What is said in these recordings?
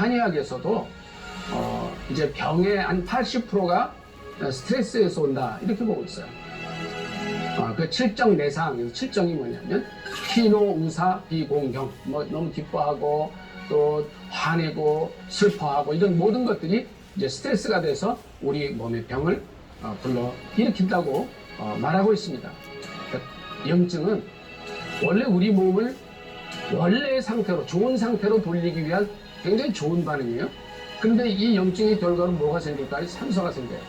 한의학에서도 이제 병의 한 80%가 스트레스에서 온다 이렇게 보고 있어요. 그 칠정 내상, 칠정이 뭐냐면 희노 우사 비공경, 뭐 너무 기뻐하고 또 화내고 슬퍼하고 이런 모든 것들이 이제 스트레스가 돼서 우리 몸의 병을 불러 일으킨다고 말하고 있습니다. 그러니까 염증은 원래 우리 몸을 원래의 상태로, 좋은 상태로 돌리기 위한 굉장히 좋은 반응이에요. 그런데 이 염증의 결과로 뭐가 생길까요? 산소가 생겨요.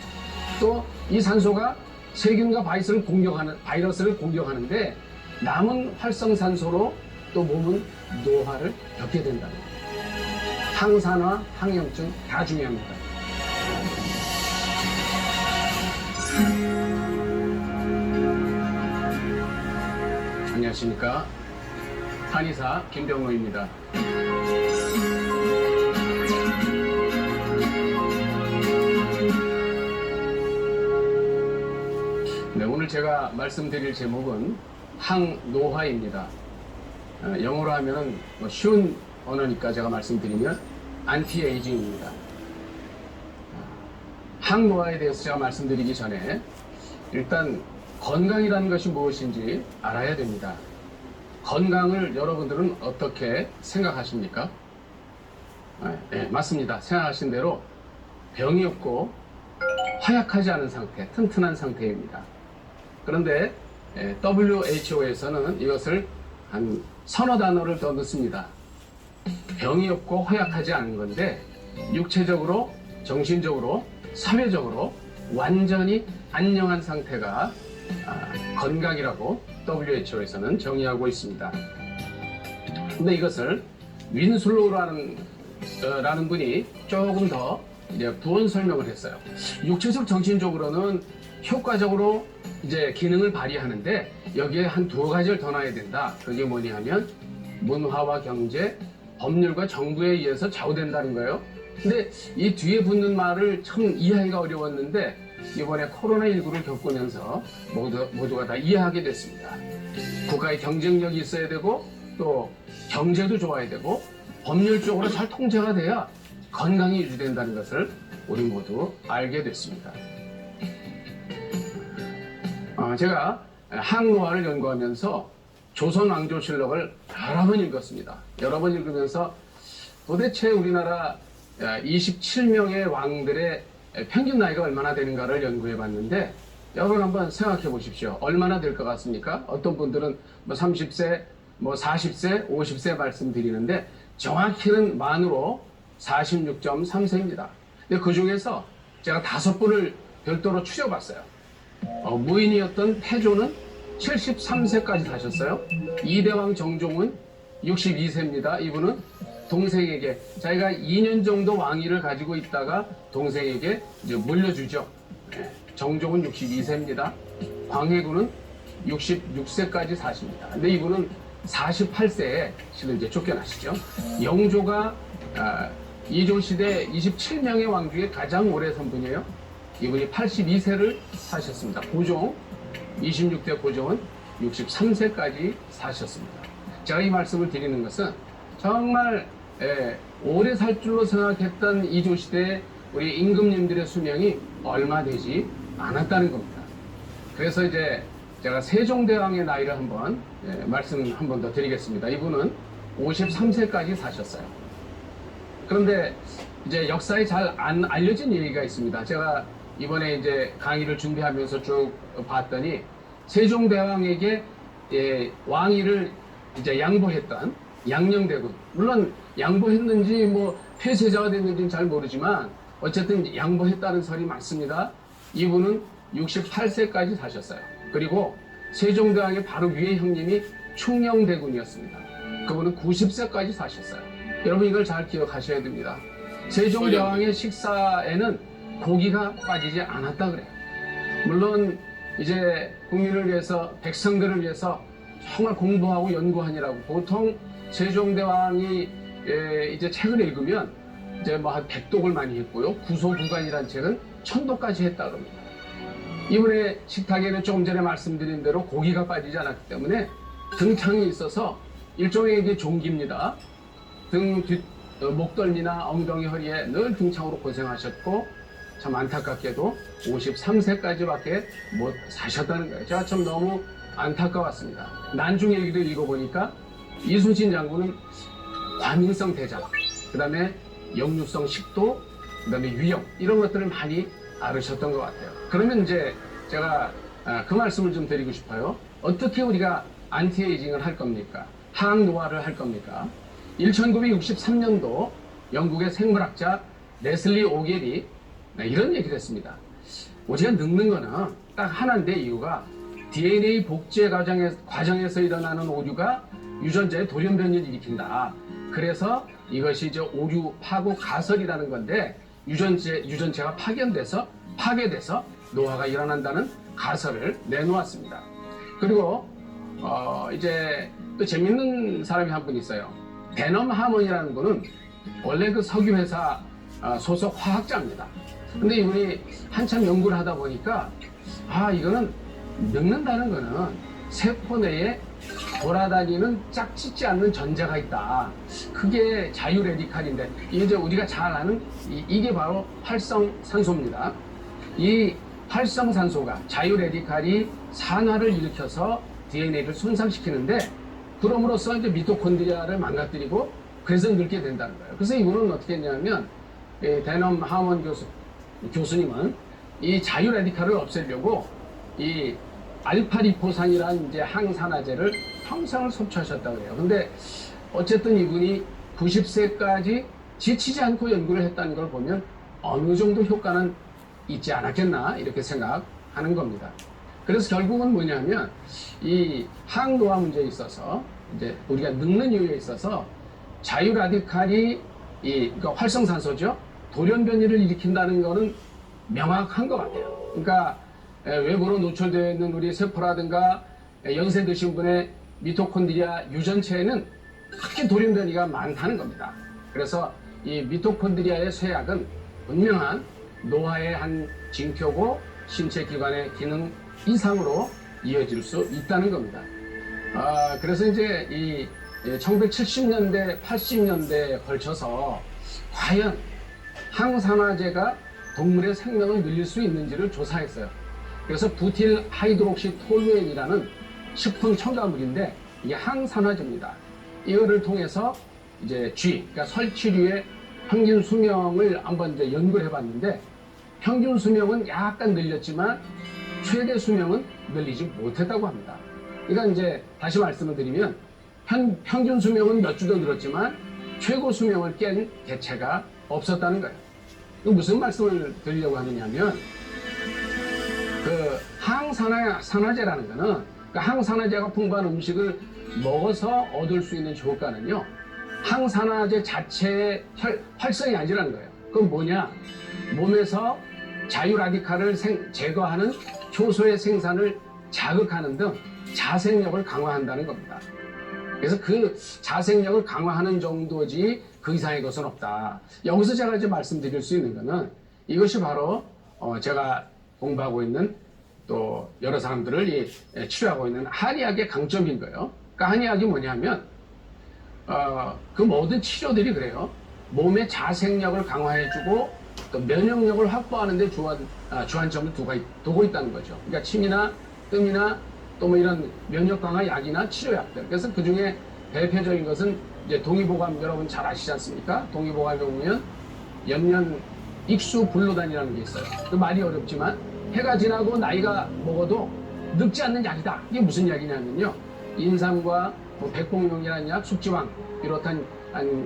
또 이 산소가 세균과 바이러스를 공격하는데 남은 활성산소로 또 몸은 노화를 겪게 된다는 거예요. 항산화, 항염증 다 중요합니다. 안녕하십니까. 한의사 김병로입니다. 네, 오늘 제가 말씀드릴 제목은 항노화입니다. 영어로 하면 쉬운 언어니까 제가 말씀드리면 안티에이징입니다. 항노화에 대해서 제가 말씀드리기 전에 일단 건강이라는 것이 무엇인지 알아야 됩니다. 건강을 여러분들은 어떻게 생각하십니까? 네, 맞습니다. 생각하신 대로 병이 없고 허약하지 않은 상태, 튼튼한 상태입니다. 그런데 WHO에서는 이것을 한 서너 단어를 더 넣습니다. 병이 없고 허약하지 않은 건데 육체적으로, 정신적으로, 사회적으로 완전히 안녕한 상태가 건강이라고 WHO에서는 정의하고 있습니다. 근데 이것을 윈슬로우라는 분이 조금 더 이제 부언 설명을 했어요. 육체적, 정신적으로는 효과적으로 이제 기능을 발휘하는데 여기에 한 두 가지를 더 놔야 된다. 그게 뭐냐면 문화와 경제, 법률과 정부에 의해서 좌우된다는 거예요. 근데 이 뒤에 붙는 말을 참 이해하기가 어려웠는데 이번에 코로나19를 겪으면서 모두가 다 이해하게 됐습니다. 국가의 경쟁력이 있어야 되고 또 경제도 좋아야 되고 법률적으로 잘 통제가 돼야 건강이 유지된다는 것을 우리 모두 알게 됐습니다. 제가 항노화를 연구하면서 조선왕조실록을 여러 번 읽었습니다. 여러 번 읽으면서 도대체 우리나라 27명의 왕들의 평균 나이가 얼마나 되는가를 연구해 봤는데 여러분 한번 생각해 보십시오. 얼마나 될 것 같습니까? 어떤 분들은 뭐 30세, 뭐 40세, 50세 말씀드리는데 정확히는 만으로 46.3세입니다. 근데 그 중에서 제가 5분을 별도로 추려봤어요. 무인이었던 태조는 73세까지 사셨어요. 이대왕 정종은 62세입니다. 이분은 동생에게 자기가 2년 정도 왕위를 가지고 있다가 동생에게 이제 물려주죠. 정종은 62세입니다. 광해군은 66세까지 사십니다. 근데 이분은 48세에 실은 이제 쫓겨나시죠. 영조가 이조시대 27명의 왕 중에 가장 오래 산 분이에요. 이분이 82세를 사셨습니다. 고종 26대 고종은 63세까지 사셨습니다. 제가 이 말씀을 드리는 것은 정말 오래 살 줄로 생각했던 이조시대 우리 임금님들의 수명이 얼마 되지 않았다는 겁니다. 그래서 이제 제가 세종대왕의 나이를 한번 말씀 한 번 더 드리겠습니다. 이분은 53세까지 사셨어요. 그런데 이제 역사에 잘 안 알려진 얘기가 있습니다. 제가 이번에 이제 강의를 준비하면서 쭉 봤더니 세종대왕에게 왕위를 이제 양보했던 양녕대군, 물론 양보했는지 뭐 폐쇄자가 됐는지는 잘 모르지만 어쨌든 양보했다는 설이 많습니다. 이분은 68세까지 사셨어요. 그리고 세종대왕의 바로 위에 형님이 충녕대군이었습니다. 그분은 90세까지 사셨어요. 여러분 이걸 잘 기억하셔야 됩니다. 세종대왕의 식사에는 고기가 빠지지 않았다 그래요. 물론 이제 국민을 위해서, 백성들을 위해서 정말 공부하고 연구하느라고 보통 세종대왕이 이제 책을 읽으면 이제 뭐 한 100독을 많이 했고요. 구소구간이라는 책은 1000독까지 했다 그럽니다. 이번에 식탁에는 조금 전에 말씀드린 대로 고기가 빠지지 않았기 때문에 등창이 있어서 일종의 이게 종기입니다. 등 목덜미나 엉덩이 허리에 늘 중창으로 고생하셨고 참 안타깝게도 53세까지밖에 못 사셨다는 거예요. 제가 참 너무 안타까웠습니다. 난중일기를 읽어보니까 이순신 장군은 과민성 대장, 그 다음에 역류성 식도, 그 다음에 유형 이런 것들을 많이 앓으셨던 것 같아요. 그러면 이제 제가 그 말씀을 좀 드리고 싶어요. 어떻게 우리가 안티에이징을 할 겁니까? 항노화를 할 겁니까? 1963년도 영국의 생물학자 레슬리 오겔이 이런 얘기를 했습니다. 우리가 늙는 거는 딱 하나인데 이유가 DNA 복제 과정에서 일어나는 오류가 유전자의 돌연변이를 일으킨다. 그래서 이것이 이제 오류 파고 가설이라는 건데 유전체가 파괴돼서 노화가 일어난다는 가설을 내놓았습니다. 그리고 이제 또 재밌는 사람이 한 분 있어요. 베넘 하먼이라는 분은 원래 그 석유회사 소속 화학자입니다. 근데 이분이 한참 연구를 하다 보니까 이거는 늙는다는 거는 세포 내에 돌아다니는 짝짓지 않는 전자가 있다. 그게 자유 레디칼인데 이제 우리가 잘 아는 이게 바로 활성산소입니다. 이 활성산소가 자유 레디칼이 산화를 일으켜서 DNA를 손상시키는데 그럼으로써 이제 미토콘드리아를 망가뜨리고 그래서 늙게 된다는 거예요. 그래서 이분은 어떻게 했냐면 데넘 하먼 교수님은 이 자유 레디칼을 없애려고 이 알파리포산이라는 이제 항산화제를 평생을 섭취하셨다고 해요. 근데 어쨌든 이분이 90세까지 지치지 않고 연구를 했다는 걸 보면 어느 정도 효과는 있지 않았겠나 이렇게 생각하는 겁니다. 그래서 결국은 뭐냐면 이 항노화 문제에 있어서 이제 우리가 늙는 이유에 있어서 자유 라디칼이 그러니까 활성산소죠. 돌연변이를 일으킨다는 거는 명확한 것 같아요. 그러니까 외부로 노출되어 있는 우리 세포라든가 연세 드신 분의 미토콘드리아 유전체에는 크게 돌연변이가 많다는 겁니다. 그래서 이 미토콘드리아의 쇠약은 분명한 노화의 한 징표고 신체 기관의 기능 이상으로 이어질 수 있다는 겁니다. 그래서 이제 이 1970년대, 80년대에 걸쳐서 과연 항산화제가 동물의 생명을 늘릴 수 있는지를 조사했어요. 그래서 부틸 하이드록시 톨루엔이라는 식품 첨가물인데 이게 항산화제입니다. 이거를 통해서 이제 그러니까 설치류의 평균 수명을 한번 이제 연구를 해봤는데 평균 수명은 약간 늘렸지만 최대 수명은 늘리지 못했다고 합니다. 그러니까 이제 다시 말씀을 드리면 평균 수명은 몇 주 더 늘었지만 최고 수명을 깬 개체가 없었다는 거예요. 무슨 말씀을 드리려고 하느냐면 그 항산화제라는 거는 그 항산화제가 풍부한 음식을 먹어서 얻을 수 있는 효과는요. 항산화제 자체의 활성이 아니라는 거예요. 그건 뭐냐? 몸에서 자유 라디칼을 제거하는 효소의 생산을 자극하는 등 자생력을 강화한다는 겁니다. 그래서 그 자생력을 강화하는 정도지 그 이상의 것은 없다. 여기서 제가 이제 말씀드릴 수 있는 거는 이것이 바로 제가 공부하고 있는 또 여러 사람들을 치료하고 있는 한의학의 강점인 거예요. 그러니까 한의학이 뭐냐면 그 모든 치료들이 그래요. 몸의 자생력을 강화해주고 또 면역력을 확보하는 데 주안점을 두고 있다는 거죠. 그러니까 침이나 뜸이나 또 뭐 이런 면역 강화 약이나 치료약들. 그래서 그 중에 대표적인 것은 이제 동의보감 여러분 잘 아시지 않습니까? 동의보감에 보면 연년 익수불로단이라는 게 있어요. 그 말이 어렵지만 해가 지나고 나이가 먹어도 늙지 않는 약이다. 이게 무슨 약이냐면요. 인삼과 뭐 백봉용이라는 약, 숙지황 비롯한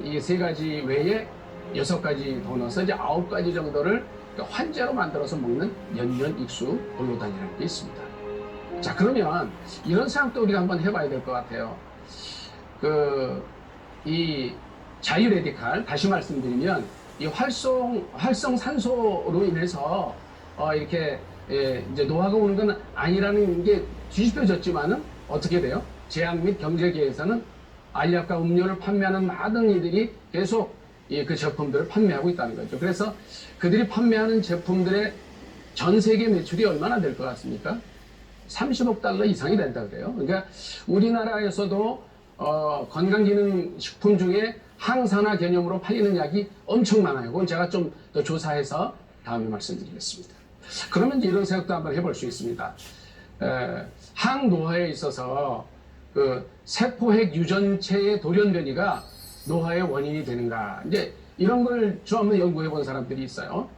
이 세 가지 외에 6가지 더 넣어서 이제 9가지 정도를 환제로 만들어서 먹는 연년 익수불로단이라는 게 있습니다. 자, 그러면 이런 생각도 우리가 한번 해봐야 될 것 같아요. 이 자유 레디칼, 다시 말씀드리면 이 활성산소로 인해서 이렇게 이제 노화가 오는 건 아니라는 게 뒤집혀졌지만은 어떻게 돼요? 제약 및 경제계에서는 알약과 음료를 판매하는 많은 이들이 계속 그 제품들을 판매하고 있다는 거죠. 그래서 그들이 판매하는 제품들의 전 세계 매출이 얼마나 될 것 같습니까? 30억 달러 이상이 된다 그래요. 그러니까 우리나라에서도 건강기능식품 중에 항산화 개념으로 팔리는 약이 엄청 많아요. 그건 제가 좀 더 조사해서 다음에 말씀드리겠습니다. 그러면 이제 이런 생각도 한번 해볼 수 있습니다. 항노화에 있어서 그 세포핵 유전체의 돌연변이가 노화의 원인이 되는가, 이제 이런 걸 좀 한번 연구해 본 사람들이 있어요.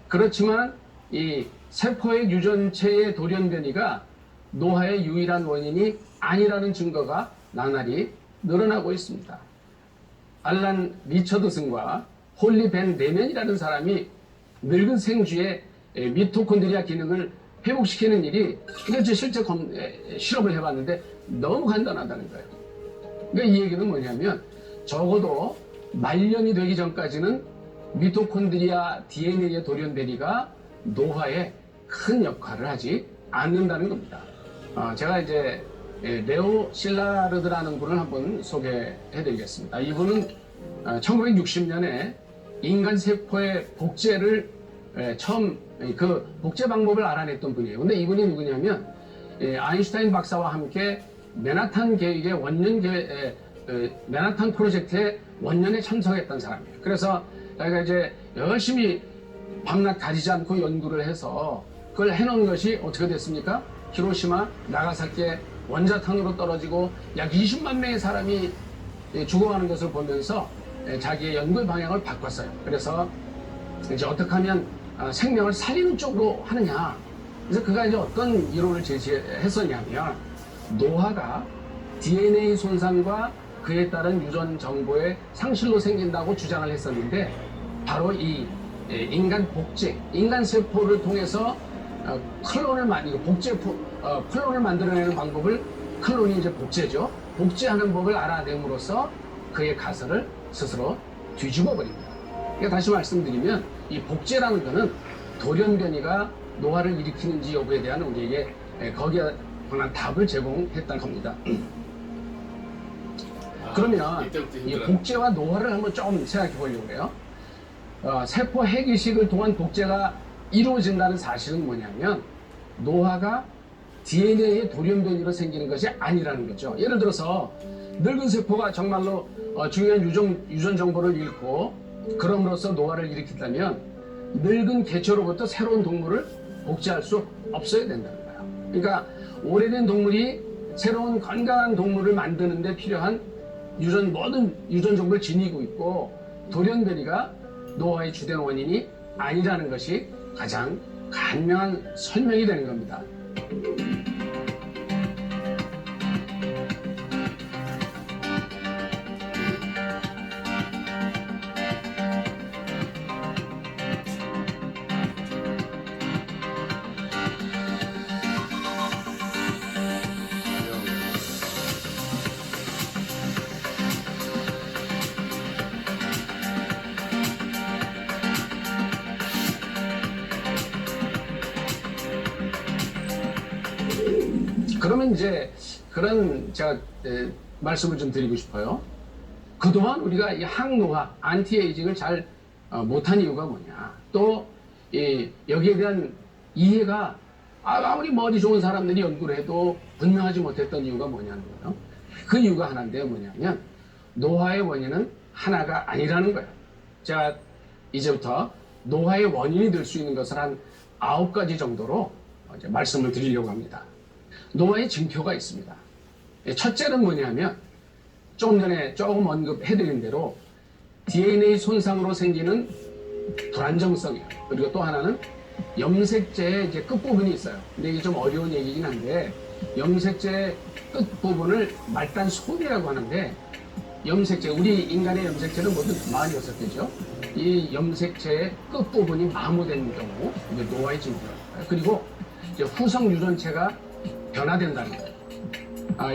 그렇지만 이 세포핵 유전체의 돌연변이가 노화의 유일한 원인이 아니라는 증거가 나날이 늘어나고 있습니다. 알란 리처드슨과 홀리 벤 네면이라는 사람이 늙은 생쥐의 미토콘드리아 기능을 회복시키는 일이, 이거 실제 실험을 해봤는데 너무 간단하다는 거예요. 그러니까 이 얘기는 뭐냐면 적어도 말년이 되기 전까지는 미토콘드리아 DNA의 돌연변이가 노화에 큰 역할을 하지 않는다는 겁니다. 제가 이제 레오 실라르드라는 분을 한번 소개해드리겠습니다. 이분은 1960년에 인간 세포의 복제를 처음 그 복제 방법을 알아냈던 분이에요. 근데 이분이 누구냐면 아인슈타인 박사와 함께 맨하탄 계획의 맨하탄 프로젝트의 원년에 참석했던 사람이에요. 그래서 자기가 이제 열심히 밤낮 가리지 않고 연구를 해서 그걸 해놓은 것이 어떻게 됐습니까? 히로시마, 나가사키에 원자탄으로 떨어지고 약 20만 명의 사람이 죽어가는 것을 보면서 자기의 연구 방향을 바꿨어요. 그래서 이제 어떻게 하면 생명을 살리는 쪽으로 하느냐. 그래서 그가 이제 어떤 이론을 제시했었냐면 노화가 DNA 손상과 그에 따른 유전 정보의 상실로 생긴다고 주장을 했었는데, 바로 이 인간 복제, 인간 세포를 통해서 클론을 클론을 만들어내는 방법을, 클론이 이제 복제죠. 복제하는 법을 알아냄으로써 그의 가설을 스스로 뒤집어 버립니다. 그러니까 다시 말씀드리면 이 복제라는 것은 돌연변이가 노화를 일으키는지 여부에 대한 우리에게 거기에 관한 답을 제공했다는 겁니다. 그러면 이 복제와 노화를 한번 조금 생각해 보려고 해요. 세포 핵이식을 통한 복제가 이루어진다는 사실은 뭐냐면 노화가 DNA의 돌연변이로 생기는 것이 아니라는 거죠. 예를 들어서 늙은 세포가 정말로 중요한 유전 정보를 잃고 그럼으로써 노화를 일으킨다면 늙은 개체로부터 새로운 동물을 복제할 수 없어야 된다는 거예요. 그러니까 오래된 동물이 새로운 건강한 동물을 만드는 데 필요한 모든 유전 정보를 지니고 있고, 돌연변이가 노화의 주된 원인이 아니라는 것이 가장 간명한 설명이 되는 겁니다. 그러면 이제 그런 제가 말씀을 좀 드리고 싶어요. 그동안 우리가 이 항노화, 안티에이징을 잘 못한 이유가 뭐냐. 또 여기에 대한 이해가 아무리 머리 좋은 사람들이 연구를 해도 분명하지 못했던 이유가 뭐냐는 거예요. 그 이유가 하나인데 뭐냐면 노화의 원인은 하나가 아니라는 거예요. 제가 이제부터 노화의 원인이 될 수 있는 것을 한 9가지 정도로 이제 말씀을 드리려고 합니다. 노화의 징표가 있습니다. 첫째는 뭐냐면 조금 전에 조금 언급해드린 대로 DNA 손상으로 생기는 불안정성이에요. 그리고 또 하나는 염색체의 이제 끝부분이 있어요. 근데 이게 좀 어려운 얘기긴 한데, 염색체의 끝부분을 말단 소비라고 하는데, 염색체, 우리 인간의 염색체는 모두 46개죠. 이 염색체의 끝부분이 마모된 경우, 이게 노화의 징표입니다. 그리고 이제 후성 유전체가 변화된다는 거예요.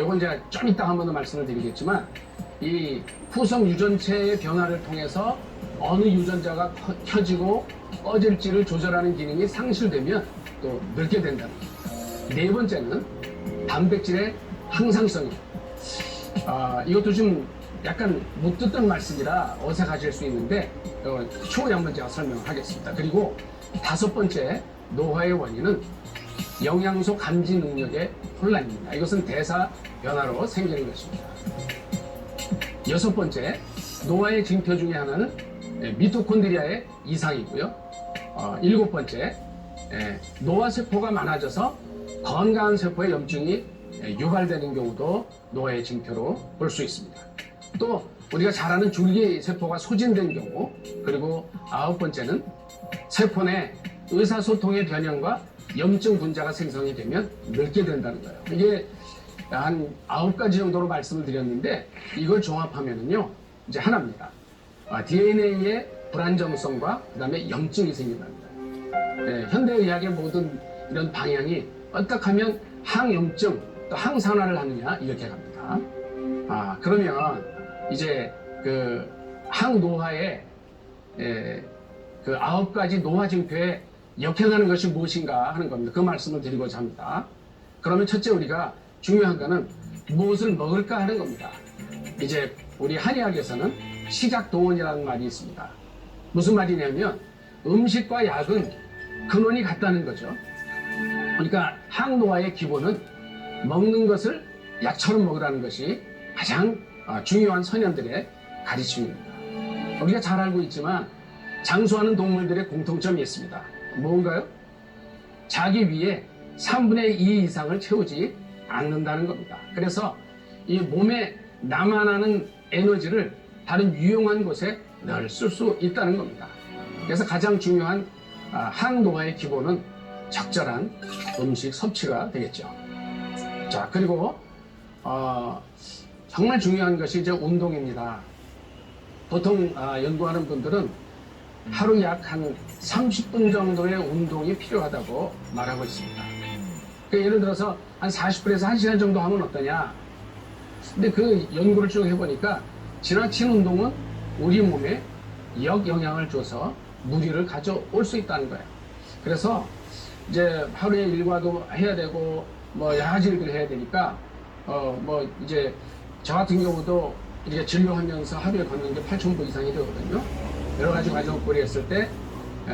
이건 제가 좀 이따 한 번 더 말씀을 드리겠지만, 이 후성 유전체의 변화를 통해서 어느 유전자가 켜지고 꺼질지를 조절하는 기능이 상실되면 또 늙게 된다는 거예요. 네 번째는 단백질의 항상성이에요. 이것도 좀 약간 못 듣던 말씀이라 어색하실 수 있는데 초기 한번 제가 설명을 하겠습니다. 그리고 다섯 번째 노화의 원인은 영양소 감지 능력의 혼란입니다. 이것은 대사 변화로 생기는 것입니다. 6번째, 노화의 징표 중에 하나는 미토콘드리아의 이상이고요. 7번째, 노화 세포가 많아져서 건강한 세포의 염증이 유발되는 경우도 노화의 징표로 볼 수 있습니다. 또 우리가 잘 아는 줄기 세포가 소진된 경우, 그리고 9번째는 세포 내 의사소통의 변형과 염증 분자가 생성이 되면 늙게 된다는 거예요. 이게 한 9가지 정도로 말씀을 드렸는데, 이걸 종합하면은요 이제 하나입니다. DNA의 불안정성과 그 다음에 염증이 생긴다는 거예요. 현대의학의 모든 이런 방향이 어떻게 하면 항염증 또 항산화를 하느냐, 이렇게 갑니다. 그러면 이제 그 항노화의 그 9가지 노화 징표에 역행하는 것이 무엇인가 하는 겁니다. 그 말씀을 드리고자 합니다. 그러면 첫째, 우리가 중요한 거는 무엇을 먹을까 하는 겁니다. 이제 우리 한의학에서는 식약동원이라는 말이 있습니다. 무슨 말이냐면 음식과 약은 근원이 같다는 거죠. 그러니까 항노화의 기본은 먹는 것을 약처럼 먹으라는 것이 가장 중요한 선현들의 가르침입니다. 우리가 잘 알고 있지만 장수하는 동물들의 공통점이 있습니다. 뭔가요? 자기 위에 3분의 2 이상을 채우지 않는다는 겁니다. 그래서 이 몸에 남아나는 에너지를 다른 유용한 곳에 늘 쓸 수 있다는 겁니다. 그래서 가장 중요한 항노화의 기본은 적절한 음식 섭취가 되겠죠. 자, 그리고 정말 중요한 것이 이제 운동입니다. 보통 연구하는 분들은 하루 약 한 30분 정도의 운동이 필요하다고 말하고 있습니다. 그러니까 예를 들어서 한 40분에서 1시간 정도 하면 어떠냐. 근데 그 연구를 쭉 해보니까 지나친 운동은 우리 몸에 역영향을 줘서 무리를 가져올 수 있다는 거예요. 그래서 이제 하루에 일과도 해야 되고 뭐 여러 가지 일들을 해야 되니까 뭐 이제 저 같은 경우도 이렇게 진료하면서 하루에 걷는 게 8,000보 이상이 되거든요. 여러 가지 과정을 고려했을 때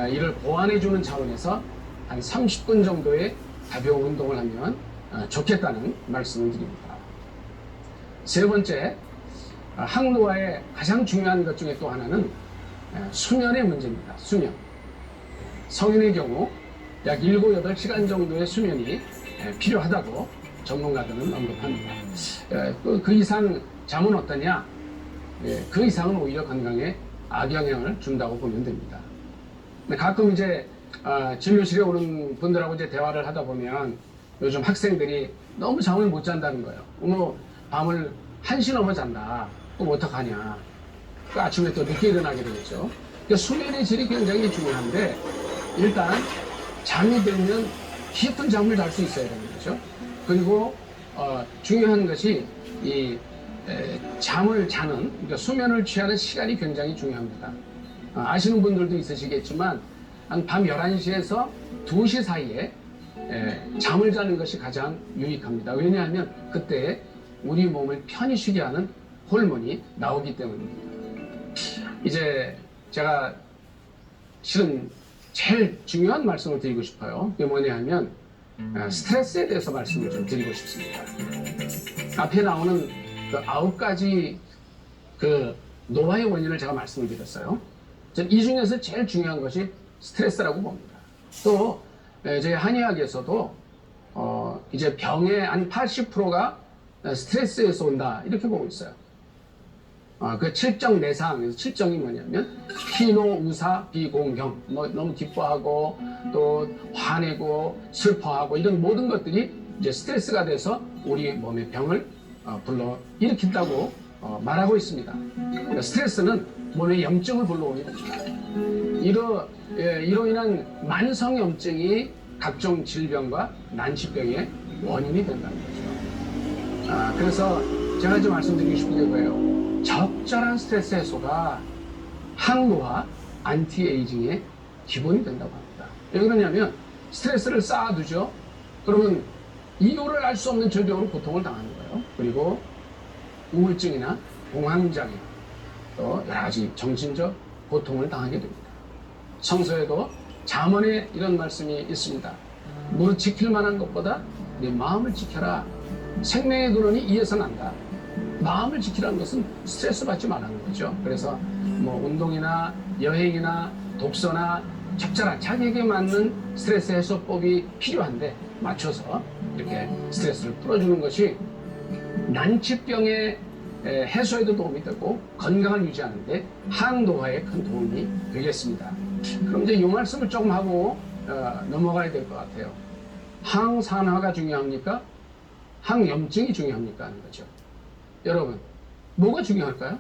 이를 보완해주는 차원에서 한 30분 정도의 가벼운 운동을 하면 좋겠다는 말씀을 드립니다. 세 번째, 항노화의 가장 중요한 것 중에 또 하나는 수면의 문제입니다. 수면. 성인의 경우 약 7, 8시간 정도의 수면이 필요하다고 전문가들은 언급합니다. 그 이상 잠은 어떠냐? 그 이상은 오히려 건강에 악영향을 준다고 보면 됩니다. 근데 가끔 이제 진료실에 오는 분들하고 이제 대화를 하다 보면 요즘 학생들이 너무 잠을 못 잔다는 거예요. 뭐 밤을 1시 넘어 잔다. 그럼 어떡하냐? 그 아침에 또 늦게 일어나게 되겠죠. 그러니까 수면의 질이 굉장히 중요한데, 일단 잠이 들면 깊은 잠을 잘 수 있어야 되는 거죠. 그리고 중요한 것이 이 잠을 자는, 그러니까 수면을 취하는 시간이 굉장히 중요합니다. 아시는 분들도 있으시겠지만 한 밤 11시에서 2시 사이에 잠을 자는 것이 가장 유익합니다. 왜냐하면 그때 우리 몸을 편히 쉬게 하는 호르몬이 나오기 때문입니다. 이제 제가 실은 제일 중요한 말씀을 드리고 싶어요. 그게 뭐냐 하면 스트레스에 대해서 말씀을 좀 드리고 싶습니다. 앞에 나오는 그 9가지 그 노화의 원인을 제가 말씀을 드렸어요. 저는 이 중에서 제일 중요한 것이 스트레스라고 봅니다. 또 저희 한의학에서도 이제 병의 한 80%가 스트레스에서 온다, 이렇게 보고 있어요. 그 7정 내상에서 7정이 뭐냐면 희노 우사 비공경, 뭐 너무 기뻐하고 또 화내고 슬퍼하고 이런 모든 것들이 이제 스트레스가 돼서 우리 몸의 병을 불러 일으킨다고 말하고 있습니다. 그러니까 스트레스는 몸에 염증을 불러오게 됩니다. 이로 인한 만성 염증이 각종 질병과 난치병의 원인이 된다는 거죠. 그래서 제가 좀 말씀드리고 싶은 게 뭐예요? 적절한 스트레스 해소가 항노화, 안티에이징의 기본이 된다고 합니다. 왜 그러냐면 스트레스를 쌓아두죠. 그러면 이유를 알 수 없는 질병으로 고통을 당하는 거예요. 그리고 우울증이나 공황장애, 또 여러 가지 정신적 고통을 당하게 됩니다. 성서에도 잠언에 이런 말씀이 있습니다. 무릇 지킬 만한 것보다 내 마음을 지켜라. 생명의 근원이 이에서 난다. 마음을 지키라는 것은 스트레스 받지 말라는 거죠. 그래서 뭐 운동이나 여행이나 독서나 적절한 자기에게 맞는 스트레스 해소법이 필요한데 맞춰서 이렇게 스트레스를 풀어주는 것이 난치병의 해소에도 도움이 되고 건강을 유지하는데 항노화에 큰 도움이 되겠습니다. 그럼 이제 이 말씀을 조금 하고 넘어가야 될 것 같아요. 항산화가 중요합니까? 항염증이 중요합니까? 하는 거죠. 여러분, 뭐가 중요할까요?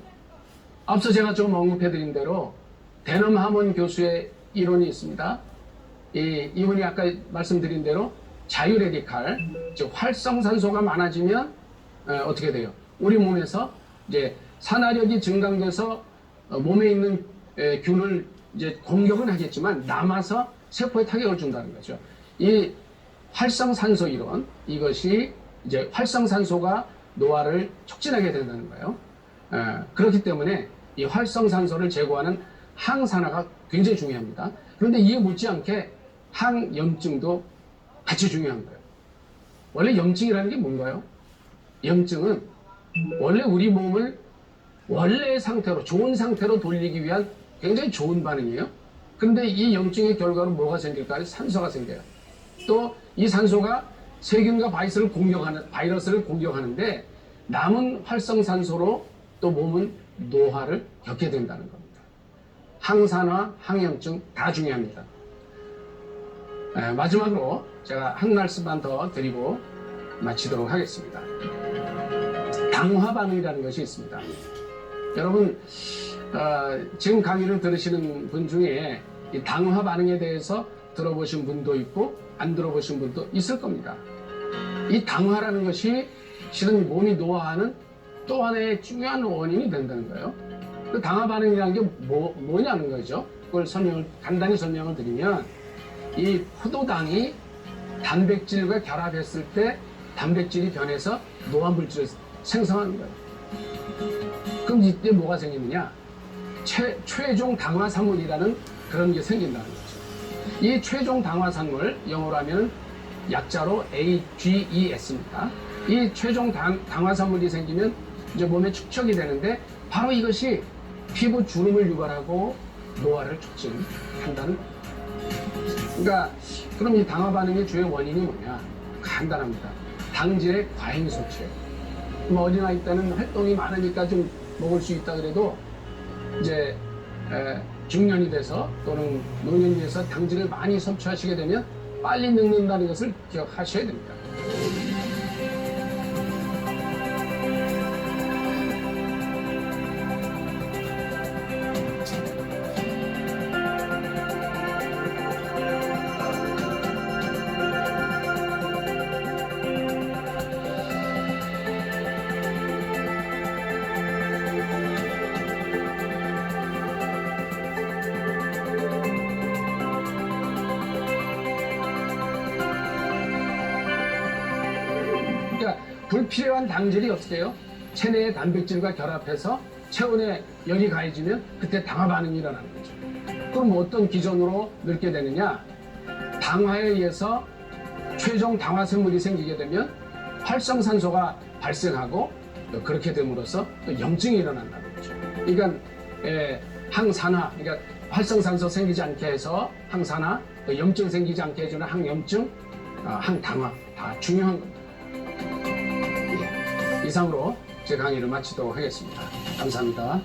앞서 제가 좀 언급해드린 대로 데넘 하몬 교수의 이론이 있습니다. 이분이 아까 말씀드린 대로 자유레디칼, 즉 활성산소가 많아지면 어떻게 돼요? 우리 몸에서 이제 산화력이 증강돼서 몸에 있는 균을 이제 공격은 하겠지만 남아서 세포에 타격을 준다는 거죠. 이 활성산소 이론, 이것이 이제 활성산소가 노화를 촉진하게 된다는 거예요. 그렇기 때문에 이 활성산소를 제거하는 항산화가 굉장히 중요합니다. 그런데 이에 못지않게 항염증도 같이 중요한 거예요. 원래 염증이라는 게 뭔가요? 염증은 원래 우리 몸을 원래의 상태로, 좋은 상태로 돌리기 위한 굉장히 좋은 반응이에요. 근데 이 염증의 결과로 뭐가 생길까요? 산소가 생겨요. 또 이 산소가 세균과 바이러스를 공격하는데 남은 활성산소로 또 몸은 노화를 겪게 된다는 겁니다. 항산화, 항염증 다 중요합니다. 마지막으로 제가 한 말씀만 더 드리고 마치도록 하겠습니다. 당화 반응이라는 것이 있습니다. 여러분, 지금 강의를 들으시는 분 중에 이 당화 반응에 대해서 들어보신 분도 있고 안 들어보신 분도 있을 겁니다. 이 당화라는 것이 실은 몸이 노화하는 또 하나의 중요한 원인이 된다는 거예요. 그 당화 반응이라는 게 뭐냐는 거죠. 그걸 간단히 설명을 드리면 이 포도당이 단백질과 결합했을 때 단백질이 변해서 노화 물질을 생성하는 거예요. 그럼 이때 뭐가 생기느냐? 최종 당화산물이라는 그런 게 생긴다는 거죠. 이 최종 당화산물, 영어로 하면 약자로 AGES입니다. 이 최종 당화산물이 생기면 이제 몸에 축적이 되는데 바로 이것이 피부 주름을 유발하고 노화를 촉진한다는 거예요. 그러니까 그럼 이 당화 반응의 주요 원인이 뭐냐? 간단합니다. 당질의 과잉 섭취예요. 뭐 어린아이 때는 활동이 많으니까 좀 먹을 수 있다 그래도 이제 중년이 돼서 또는 노년이 돼서 당질을 많이 섭취하시게 되면 빨리 늙는다는 것을 기억하셔야 됩니다. 불필요한 당질이 어떻게 해요? 체내의 단백질과 결합해서 체온에 열이 가해지면 그때 당화 반응이 일어나는 거죠. 그럼 어떤 기전으로 늙게 되느냐? 당화에 의해서 최종 당화생물이 생기게 되면 활성산소가 발생하고 그렇게 됨으로써 또 염증이 일어난다는 거죠. 그러니까 항산화, 그러니까 활성산소 생기지 않게 해서 항산화, 또 염증 생기지 않게 해주는 항염증, 항당화 다 중요한 겁니다. 이상으로 제 강의를 마치도록 하겠습니다. 감사합니다.